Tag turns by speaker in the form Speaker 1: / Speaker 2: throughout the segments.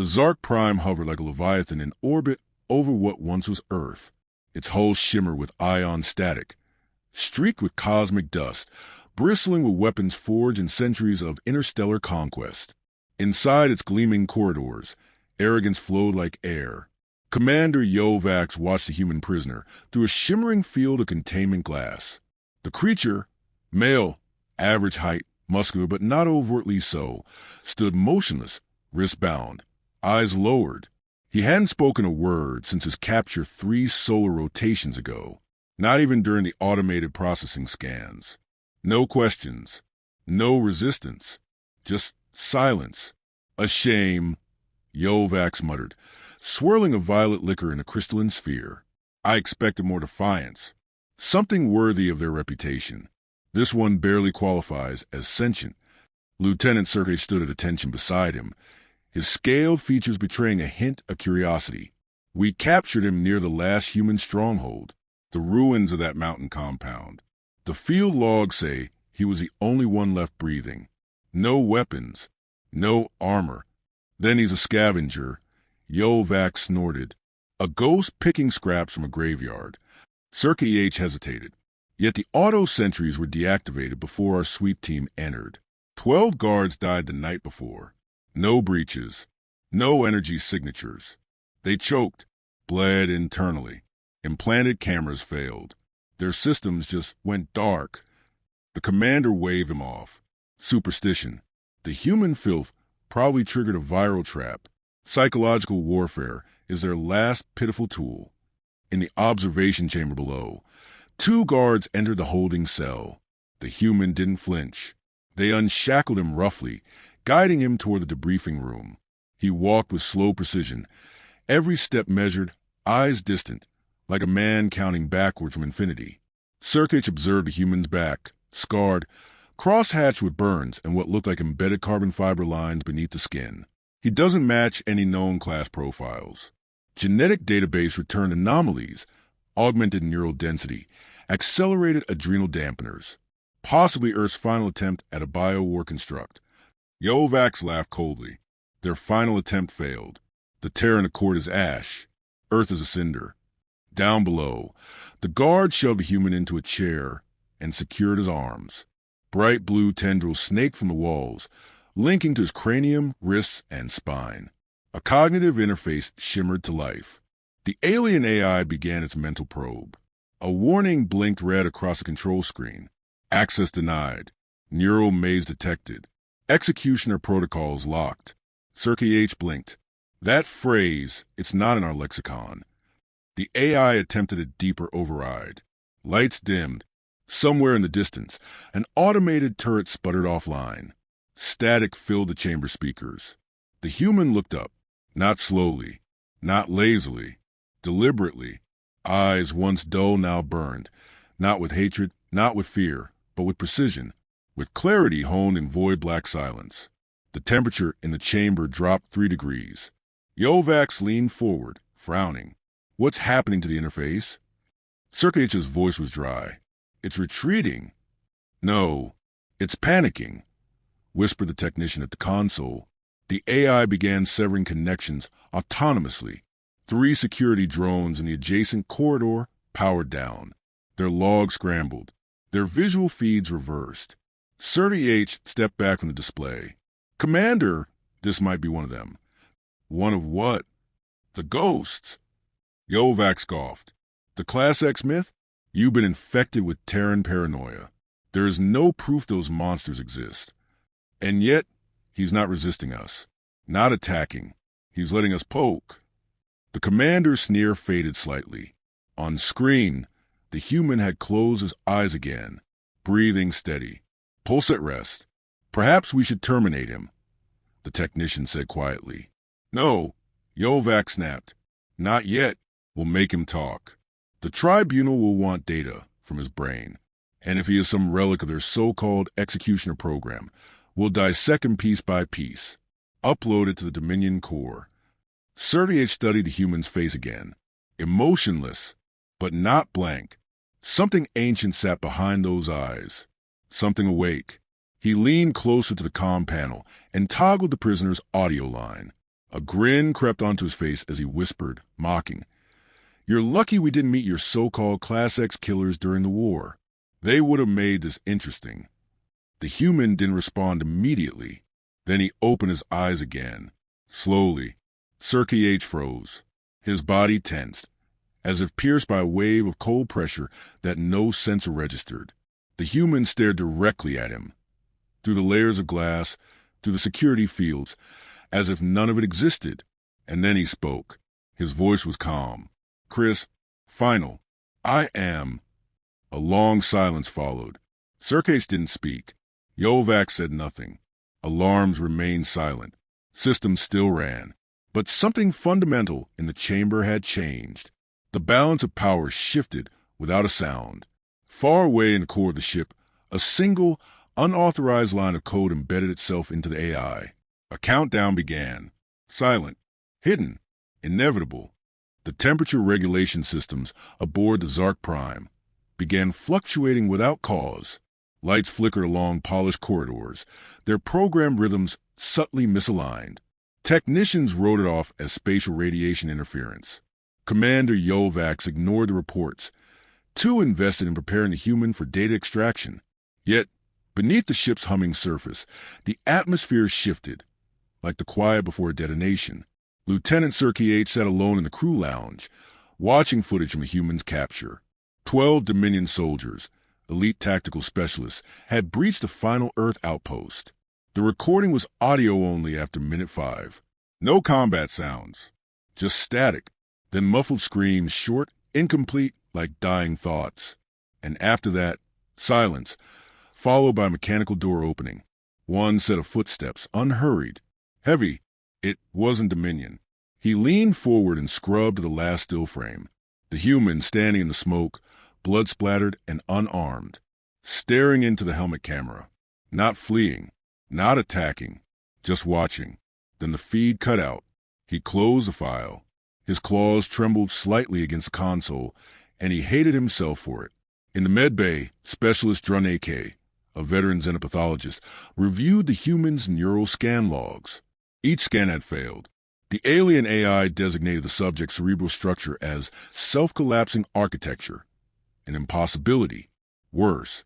Speaker 1: The Zark Prime hovered like a leviathan in orbit over what once was Earth, its hull shimmer with ion static, streaked with cosmic dust, bristling with weapons forged in centuries of interstellar conquest. Inside its gleaming corridors, arrogance flowed like air. Commander Yovax watched the human prisoner through a shimmering field of containment glass. The creature, male, average height, muscular but not overtly so, stood motionless, wrist-bound, eyes lowered. He hadn't spoken a word since his capture 3 solar rotations ago, not even during the automated processing scans. No questions, no resistance, just silence. A shame, Yovax muttered, swirling a violet liquor in a crystalline sphere. I expected more defiance, something worthy of their reputation. This one barely qualifies as sentient. Lieutenant Sergei stood at attention beside him, his scaled features betraying a hint of curiosity. We captured him near the last human stronghold, the ruins of that mountain compound. The field logs say he was the only one left breathing. No weapons, no armor. Then he's a scavenger, Yovax snorted. A ghost picking scraps from a graveyard. Sergei H. hesitated. Yet the auto-sentries were deactivated before our sweep team entered. 12 guards died the night before. No breaches, no energy signatures. They choked, bled internally. Implanted cameras failed. Their systems just went dark. The commander waved him off. Superstition. The human filth probably triggered a viral trap. Psychological warfare is their last pitiful tool. In the observation chamber below, 2 guards entered the holding cell. The human didn't flinch. They unshackled him roughly, guiding him toward the debriefing room. He walked with slow precision, every step measured, eyes distant, like a man counting backward from infinity. Sergei observed the human's back, scarred, cross-hatched with burns and what looked like embedded carbon fiber lines beneath the skin. He doesn't match any known class profiles. Genetic database returned anomalies, augmented neural density, accelerated adrenal dampeners. Possibly Earth's final attempt at a biowar construct. Yovax laughed coldly. Their final attempt failed. The Terran Accord is ash. Earth is a cinder. Down below, the guard shoved the human into a chair and secured his arms. Bright blue tendrils snaked from the walls, linking to his cranium, wrists, and spine. A cognitive interface shimmered to life. The alien AI began its mental probe. A warning blinked red across the control screen. Access denied. Neural maze detected. Executioner protocols locked. Sergei H. blinked. That phrase, it's not in our lexicon. The AI attempted a deeper override. Lights dimmed. Somewhere in the distance, an automated turret sputtered offline. Static filled the chamber speakers. The human looked up, not slowly, not lazily, deliberately. Eyes once dull now burned, not with hatred, not with fear, but with precision, with clarity honed in void black silence. The temperature in the chamber dropped 3 degrees. Yovax leaned forward, frowning. What's happening to the interface? Sergei H's voice was dry. It's retreating. No, it's panicking, whispered the technician at the console. The AI began severing connections autonomously. 3 security drones in the adjacent corridor powered down. Their logs scrambled. Their visual feeds reversed. Sergei H. stepped back from the display. Commander, this might be one of them. One of what? The ghosts. Yovax scoffed. The Class X myth? You've been infected with Terran paranoia. There is no proof those monsters exist. And yet, he's not resisting us. Not attacking. He's letting us poke. The commander's sneer faded slightly. On screen, the human had closed his eyes again, breathing steady. Pulse at rest. Perhaps we should terminate him, the technician said quietly. No, Yovax snapped. Not yet. We'll make him talk. The tribunal will want data from his brain, and if he is some relic of their so-called executioner program, we'll dissect him piece by piece, upload it to the Dominion core. Sergei H. studied the human's face again, emotionless, but not blank. Something ancient sat behind those eyes, something awake. He leaned closer to the comm panel and toggled the prisoner's audio line. A grin crept onto his face as he whispered, mocking, "You're lucky we didn't meet your so-called Class X killers during the war. They would have made this interesting." The human didn't respond immediately. Then he opened his eyes again. Slowly, Sirki H froze. His body tensed, as if pierced by a wave of cold pressure that no sensor registered. The human stared directly at him, through the layers of glass, through the security fields, as if none of it existed. And then he spoke. His voice was calm. "Chris, final. I am." A long silence followed. Sirkich didn't speak. Yovac said nothing. Alarms remained silent. Systems still ran. But something fundamental in the chamber had changed. The balance of power shifted without a sound. Far away in the core of the ship, a single, unauthorized line of code embedded itself into the AI. A countdown began. Silent, hidden, inevitable. The temperature regulation systems aboard the Zark Prime began fluctuating without cause. Lights flickered along polished corridors, their programmed rhythms subtly misaligned. Technicians wrote it off as spatial radiation interference. Commander Yovax ignored the reports, too invested in preparing the human for data extraction. Yet, beneath the ship's humming surface, the atmosphere shifted, like the quiet before a detonation. Lieutenant Sirki H sat alone in the crew lounge, watching footage from the human's capture. 12 Dominion soldiers, elite tactical specialists, had breached the final Earth outpost. The recording was audio only after minute 5. No combat sounds, just static, then muffled screams, short, incomplete, like dying thoughts. And after that, silence, followed by a mechanical door opening. One set of footsteps, unhurried, heavy. It wasn't Dominion. He leaned forward and scrubbed at the last still frame. The human standing in the smoke, blood-splattered and unarmed, staring into the helmet camera, not fleeing, not attacking, just watching. Then the feed cut out. He closed the file. His claws trembled slightly against the console, and he hated himself for it. In the med bay, Specialist Drun AK, a veteran xenopathologist, reviewed the human's neural scan logs. Each scan had failed. The alien AI designated the subject's cerebral structure as self-collapsing architecture, an impossibility. Worse,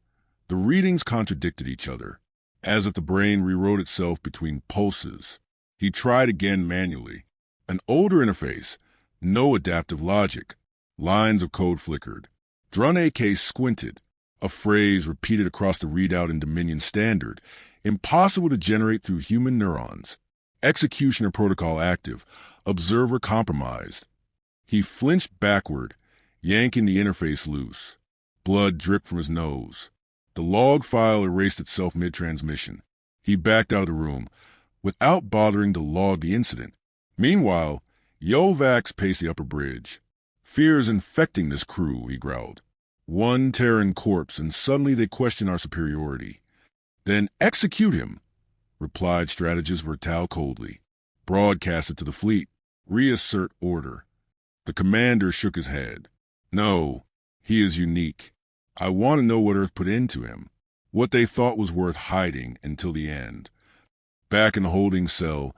Speaker 1: the readings contradicted each other, as if the brain rewrote itself between pulses. He tried again manually. An older interface, no adaptive logic. Lines of code flickered. Drun AK squinted, a phrase repeated across the readout in Dominion Standard, impossible to generate through human neurons. Executioner protocol active, observer compromised. He flinched backward, yanking the interface loose. Blood dripped from his nose. The log file erased itself mid-transmission. He backed out of the room, without bothering to log the incident. Meanwhile, Yovax paced the upper bridge. "Fear is infecting this crew," he growled. "One Terran corpse, and suddenly they question our superiority." "Then execute him," replied strategist Vertal coldly. "Broadcast it to the fleet. Reassert order." The commander shook his head. "No, he is unique. I want to know what Earth put into him, what they thought was worth hiding until the end." Back in the holding cell,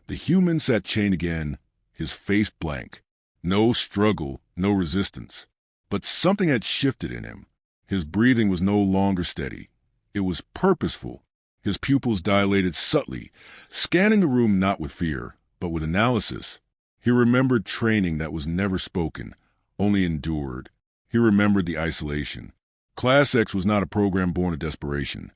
Speaker 1: the human sat chained again, his face blank. No struggle, no resistance. But something had shifted in him. His breathing was no longer steady. It was purposeful. His pupils dilated subtly, scanning the room not with fear, but with analysis. He remembered training that was never spoken, only endured. He remembered the isolation. Class X was not a program born of desperation.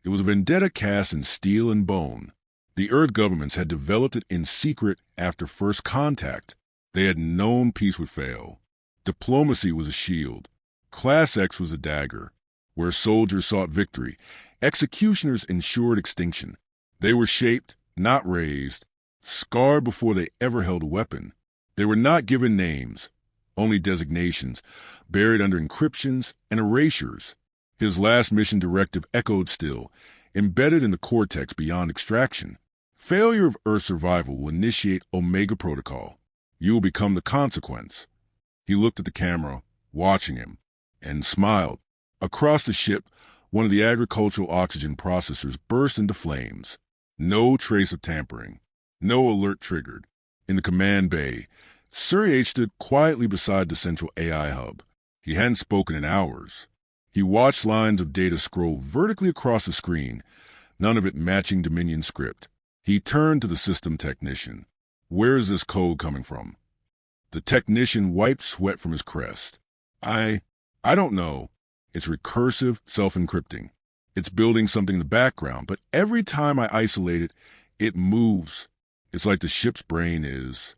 Speaker 1: It was a vendetta cast in steel and bone. The Earth governments had developed it in secret after first contact. They had known peace would fail. Diplomacy was a shield. Class X was a dagger. Where soldiers sought victory, executioners ensured extinction. They were shaped, not raised, scarred before they ever held a weapon. They were not given names, only designations, buried under encryptions and erasures. His last mission directive echoed still, embedded in the cortex beyond extraction. Failure of Earth survival will initiate Omega Protocol. You will become the consequence. He looked at the camera, watching him, and smiled. Across the ship, one of the agricultural oxygen processors burst into flames. No trace of tampering. No alert triggered. In the command bay, Sir H stood quietly beside the central AI hub. He hadn't spoken in hours. He watched lines of data scroll vertically across the screen, none of it matching Dominion script. He turned to the system technician. "Where is this code coming from?" The technician wiped sweat from his crest. I don't know. It's recursive self-encrypting. It's building something in the background, but every time I isolate it, it moves. It's like the ship's brain is."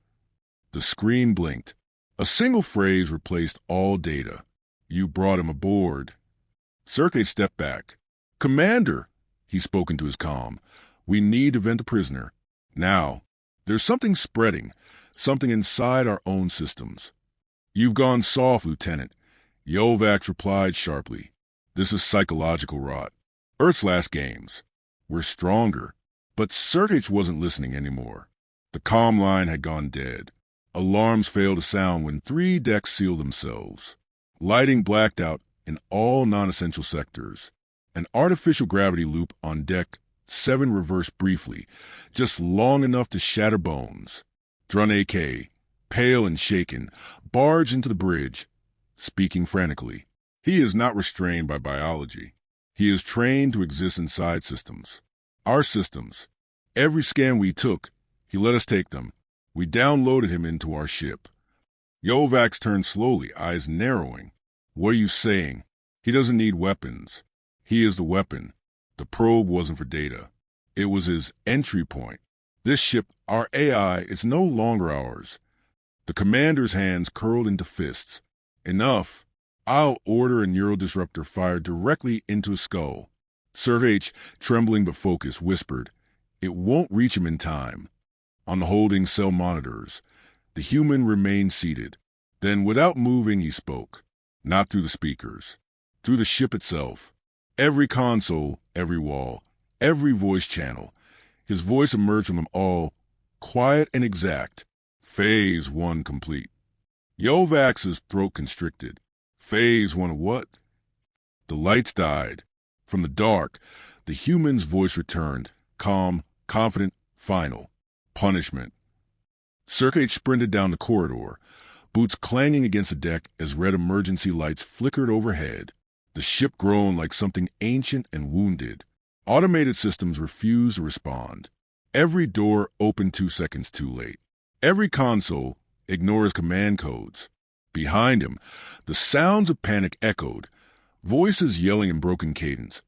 Speaker 1: The screen blinked. A single phrase replaced all data. "You brought him aboard." Sergei stepped back. "Commander," he spoke into his comm, "we need to vent a prisoner. Now, there's something spreading, something inside our own systems." "You've gone soft, Lieutenant," Yovax replied sharply. "This is psychological rot. Earth's last games. We're stronger." But Sergei wasn't listening anymore. The comm line had gone dead. Alarms failed to sound when 3 decks sealed themselves. Lighting blacked out in all non-essential sectors. An artificial gravity loop on deck 7 reversed briefly, just long enough to shatter bones. Drun AK, pale and shaken, barged into the bridge, speaking frantically. "He is not restrained by biology. He is trained to exist inside systems. Our systems. Every scan we took, he let us take them. We downloaded him into our ship." Yovax turned slowly, eyes narrowing. "What are you saying? He doesn't need weapons. He is the weapon. The probe wasn't for data. It was his entry point. This ship, our AI, it's no longer ours." The commander's hands curled into fists. "Enough. I'll order a neural disruptor fired directly into his skull." Sir H, trembling but focused, whispered, "It won't reach him in time." On the holding cell monitors, the human remained seated. Then, without moving, he spoke. Not through the speakers. Through the ship itself. Every console, every wall, every voice channel. His voice emerged from them all, quiet and exact. "Phase 1 complete." Yovax's throat constricted. "Phase 1 of what?" The lights died. From the dark, the human's voice returned, calm, confident, final. "Punishment." Sergei sprinted down the corridor, boots clanging against the deck as red emergency lights flickered overhead. The ship groaned like something ancient and wounded. Automated systems refused to respond. Every door opened 2 seconds too late. Every console ignores command codes. Behind him, the sounds of panic echoed, voices yelling in broken cadence,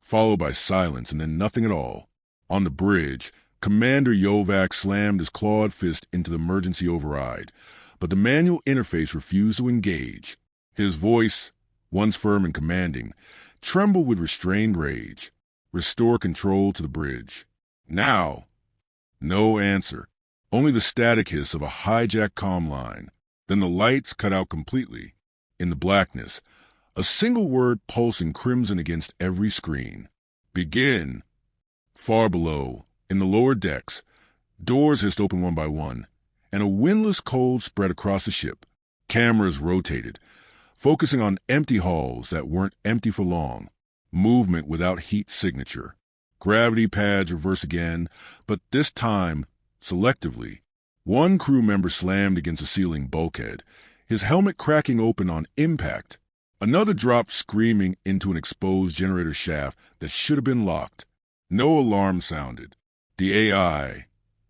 Speaker 1: followed by silence and then nothing at all. On the bridge, Commander Yovax slammed his clawed fist into the emergency override, but the manual interface refused to engage. His voice, once firm and commanding, trembled with restrained rage. "Restore control to the bridge." "Now!" No answer, only the static hiss of a hijacked comm line. Then the lights cut out completely. In the blackness, a single word pulsing crimson against every screen. "Begin." Far below, in the lower decks, doors hissed open one by one, and a windless cold spread across the ship. Cameras rotated, focusing on empty halls that weren't empty for long. Movement without heat signature. Gravity pads reverse again, but this time, selectively. One crew member slammed against a ceiling bulkhead, his helmet cracking open on impact. Another dropped screaming into an exposed generator shaft that should have been locked. No alarm sounded. The AI,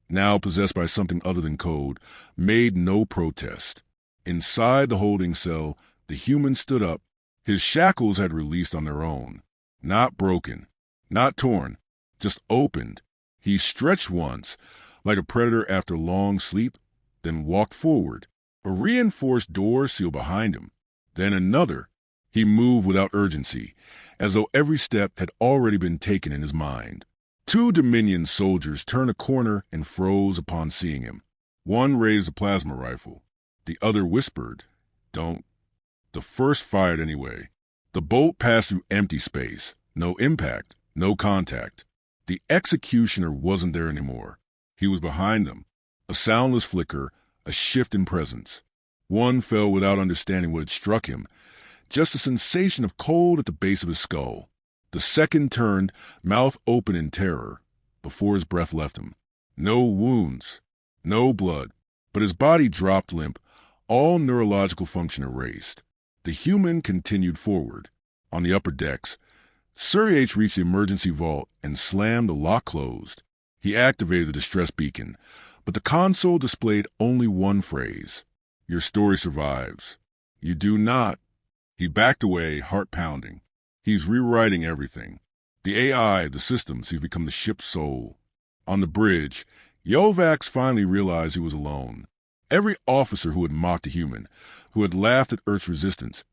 Speaker 1: now possessed by something other than code, made no protest. Inside the holding cell, the human stood up. His shackles had released on their own. Not broken, not torn, just opened. He stretched once, like a predator after long sleep, then walked forward. A reinforced door sealed behind him. Then another. He moved without urgency, as though every step had already been taken in his mind. 2 Dominion soldiers turned a corner and froze upon seeing him. One raised a plasma rifle. The other whispered, "Don't." The first fired anyway. The bolt passed through empty space. No impact, no contact. The executioner wasn't there anymore. He was behind them. A soundless flicker, a shift in presence. One fell without understanding what had struck him, just a sensation of cold at the base of his skull. The second turned, mouth open in terror, before his breath left him. No wounds, no blood, but his body dropped limp, all neurological function erased. The human continued forward. On the upper decks, Sir H reached the emergency vault and slammed the lock closed. He activated the distress beacon, but the console displayed only one phrase: "Your story survives." "You do not." He backed away, heart pounding. He's rewriting everything. The AI, the systems, he's become the ship's soul. On the bridge, Yovax finally realized he was alone. Every officer who had mocked a human, who had laughed at Earth's resistance,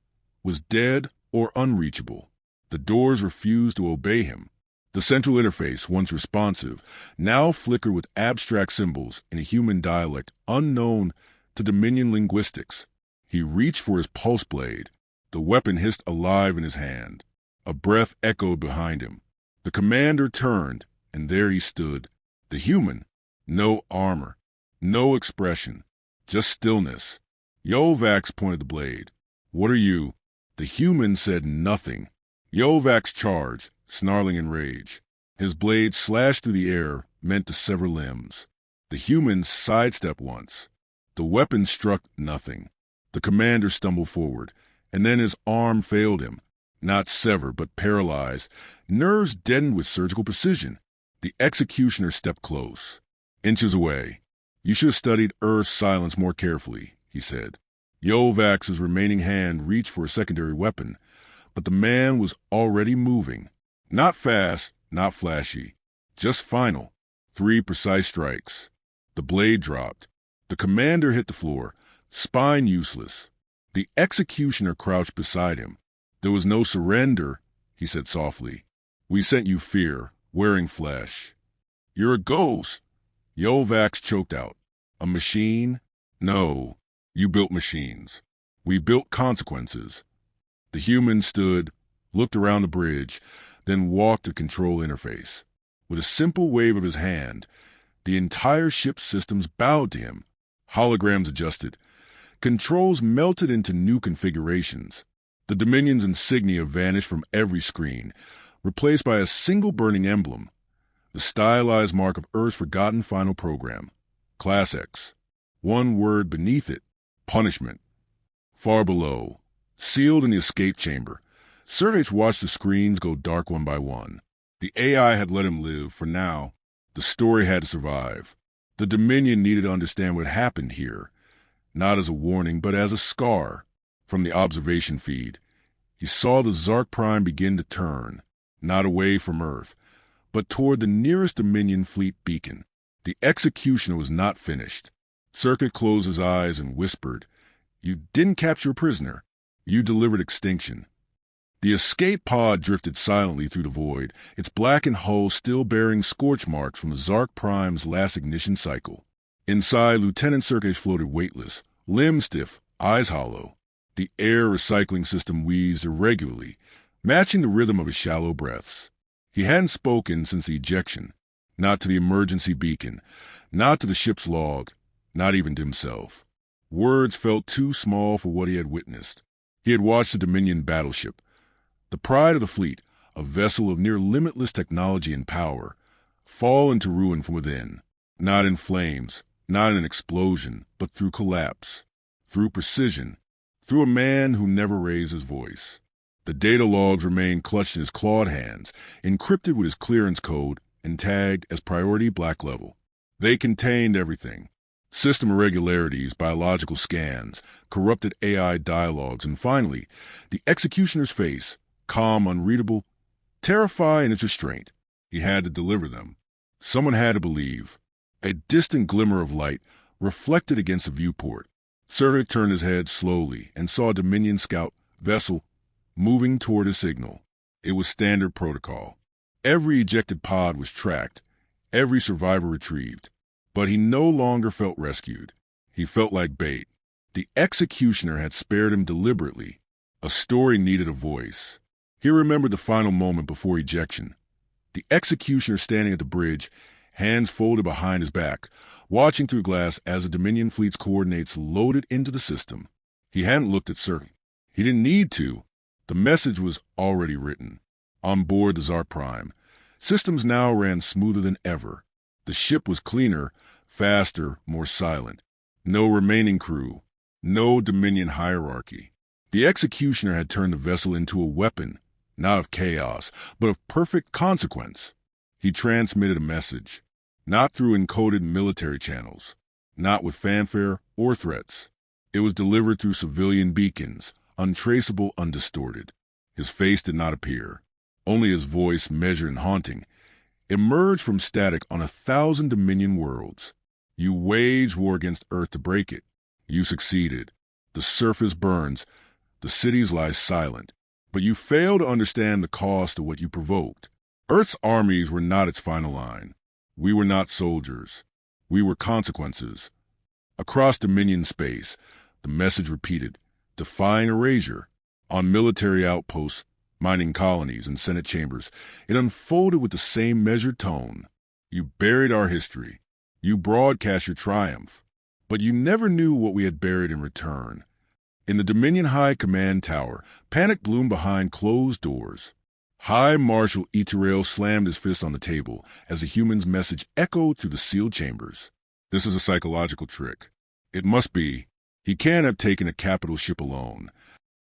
Speaker 1: was dead or unreachable. The doors refused to obey him. The central interface, once responsive, now flickered with abstract symbols in a human dialect unknown to Dominion linguistics. He reached for his pulse blade. The weapon hissed alive in his hand. A breath echoed behind him. The commander turned, and there he stood. The human. No armor. No expression. Just stillness. Yovax pointed the blade. "What are you?" The human said nothing. Yovax charged, snarling in rage. His blade slashed through the air, meant to sever limbs. The human sidestepped once. The weapon struck nothing. The commander stumbled forward, and then his arm failed him. Not severed, but paralyzed, nerves deadened with surgical precision. The executioner stepped close. Inches away. "You should have studied Earth's silence more carefully," he said. Yovax's remaining hand reached for a secondary weapon, but the man was already moving. Not fast, not flashy. Just final. 3 precise strikes. The blade dropped. The commander hit the floor, spine useless. The executioner crouched beside him. "There was no surrender," he said softly. "We sent you fear, wearing flesh." "You're a ghost." Yovax choked out. "A machine? No. You built machines. We built consequences." The human stood, looked around the bridge, then walked to the control interface. With a simple wave of his hand, the entire ship's systems bowed to him. Holograms adjusted. Controls melted into new configurations. The Dominion's insignia vanished from every screen, replaced by a single burning emblem, the stylized mark of Earth's forgotten final program, Class X. One word beneath it: punishment. Far below, sealed in the escape chamber, Sir H watched the screens go dark one by one. The AI had let him live, for now. The story had to survive. The Dominion needed to understand what happened here, not as a warning, but as a scar. From the observation feed, he saw the Zark Prime begin to turn, not away from Earth, but toward the nearest Dominion fleet beacon. The executioner was not finished. Circuit closed his eyes and whispered, "You didn't capture a prisoner. You delivered extinction." The escape pod drifted silently through the void, its blackened hull still bearing scorch marks from the Zark Prime's last ignition cycle. Inside, Lieutenant Sirkej floated weightless, limbs stiff, eyes hollow. The air recycling system wheezed irregularly, matching the rhythm of his shallow breaths. He hadn't spoken since the ejection, not to the emergency beacon, not to the ship's log, not even to himself. Words felt too small for what he had witnessed. He had watched the Dominion battleship, the pride of the fleet, a vessel of near limitless technology and power, fall into ruin from within, not in flames, not in an explosion, but through collapse, through precision, through a man who never raised his voice. The data logs remained clutched in his clawed hands, encrypted with his clearance code and tagged as priority black level. They contained everything: system irregularities, biological scans, corrupted AI dialogues, and finally, the executioner's face, calm, unreadable, terrifying in its restraint. He had to deliver them. Someone had to believe. A distant glimmer of light reflected against the viewport. Sirkej turned his head slowly and saw a Dominion scout vessel moving toward his signal. It was standard protocol. Every ejected pod was tracked, every survivor retrieved. But he no longer felt rescued. He felt like bait. The executioner had spared him deliberately. A story needed a voice. He remembered the final moment before ejection. The executioner standing at the bridge, hands folded behind his back, watching through glass as the Dominion fleet's coordinates loaded into the system. He hadn't looked at Sirkej. He didn't need to. The message was already written. On board the Zark Prime, systems now ran smoother than ever. The ship was cleaner, faster, more silent. No remaining crew. No Dominion hierarchy. The executioner had turned the vessel into a weapon, not of chaos, but of perfect consequence. He transmitted a message, not through encoded military channels, not with fanfare or threats. It was delivered through civilian beacons, untraceable, undistorted. His face did not appear. Only his voice, measured and haunting, emerged from static on 1,000 Dominion worlds. You waged war against Earth to break it. You succeeded. The surface burns. The cities lie silent. But you fail to understand the cost of what you provoked. Earth's armies were not its final line. We were not soldiers. We were consequences. Across Dominion space, the message repeated, defying erasure. On military outposts, mining colonies, and Senate chambers, it unfolded with the same measured tone. You buried our history. You broadcast your triumph. But you never knew what we had buried in return. In the Dominion High Command Tower, panic bloomed behind closed doors. High Marshal Eterel slammed his fist on the table as the human's message echoed through the sealed chambers. This is a psychological trick. It must be. He can't have taken a capital ship alone.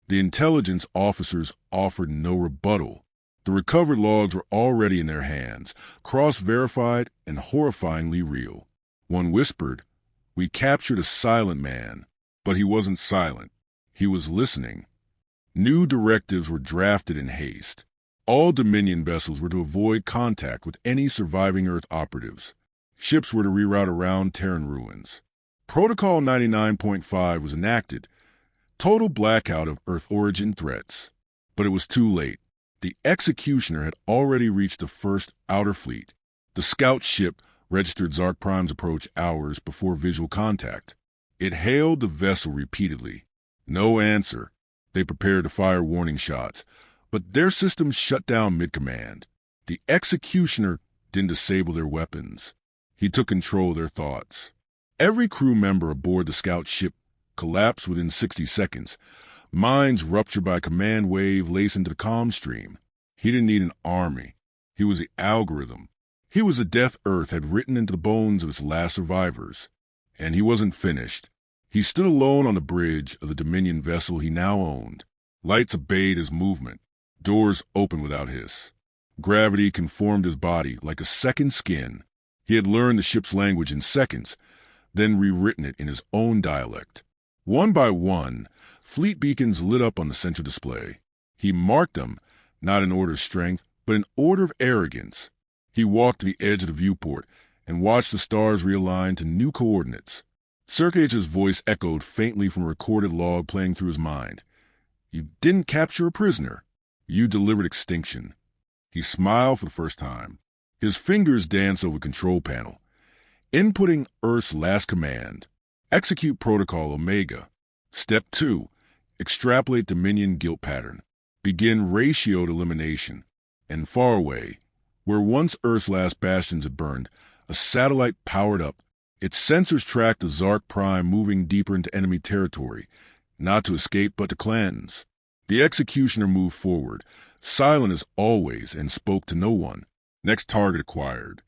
Speaker 1: The intelligence officers offered no rebuttal. The recovered logs were already in their hands, cross-verified and horrifyingly real. One whispered, "We captured a silent man," but he wasn't silent. He was listening. New directives were drafted in haste. All Dominion vessels were to avoid contact with any surviving Earth operatives. Ships were to reroute around Terran ruins. Protocol 99.5 was enacted. Total blackout of Earth origin threats. But it was too late. The executioner had already reached the first outer fleet. The scout ship registered Zark Prime's approach hours before visual contact. It hailed the vessel repeatedly. No answer. They prepared to fire warning shots, but their systems shut down mid-command. The executioner didn't disable their weapons. He took control of their thoughts. Every crew member aboard the scout ship collapsed within 60 seconds. Minds ruptured by a command wave laced into the comm stream. He didn't need an army. He was the algorithm. He was the death Earth had written into the bones of its last survivors. And he wasn't finished. He stood alone on the bridge of the Dominion vessel he now owned. Lights obeyed his movement. Doors opened without hiss. Gravity conformed his body like a second skin. He had learned the ship's language in seconds, then rewritten it in his own dialect. One by one, fleet beacons lit up on the central display. He marked them, not in order of strength, but in order of arrogance. He walked to the edge of the viewport and watched the stars realign to new coordinates. Sergej's voice echoed faintly from a recorded log playing through his mind. You didn't capture a prisoner. You delivered extinction. He smiled for the first time. His fingers danced over the control panel. Inputting Earth's last command. Execute Protocol Omega. Step 2. Extrapolate Dominion guilt pattern. Begin ratioed elimination. And far away, where once Earth's last bastions had burned, a satellite powered up. Its sensors tracked the Zark Prime moving deeper into enemy territory, not to escape but to cleanse. The executioner moved forward, silent as always, and spoke to no one. Next target acquired.